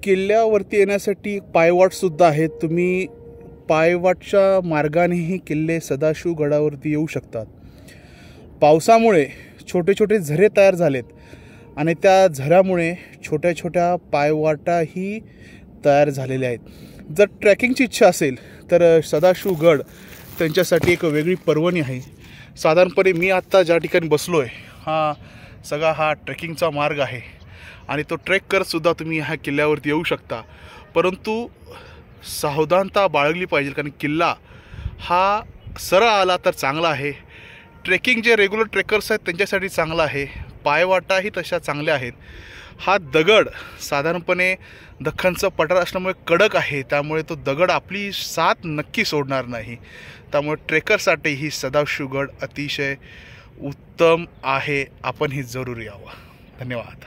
किल्ल्यावरती येण्यासाठी पायवाटसुद्धा आहेत. तुम्ही पायवाटच्या मार्गानेही किल्ले सदाशिवगडावरती येऊ शकतात. पावसामुळे छोटे छोटे झरे तयार झालेत आणि त्या झऱ्यामुळे छोट्या छोट्या पायवाटाही तयार झालेल्या आहेत. जर ट्रॅकिंगची इच्छा असेल तर सदाशिवगड त्यांच्यासाठी एक वेगळी पर्वणी आहे. साधारणपणे मी आत्ता ज्या ठिकाणी बसलो आहे हा ट्रेकिंगचा मार्ग आहे आणि तो ट्रेक करतसुद्धा तुम्ही ह्या किल्ल्यावरती येऊ शकता. परंतु सावधानता बाळगली पाहिजे, कारण किल्ला हा सरळ आला तर चांगला आहे. ट्रेकिंग जे रेग्युलर ट्रेकर्स आहेत त्यांच्यासाठी चांगला आहे. पायवाटाही तशा चांगल्या आहेत. हा दगड साधारणपणे दख्खनचं पठार असल्यामुळे कडक आहे, त्यामुळे तो दगड आपली साथ नक्की सोडणार नाही. त्यामुळे ट्रेकरसाठी ही सदाशिवगड अतिशय उत्तम आहे. आपण ही जरूर यावं. धन्यवाद.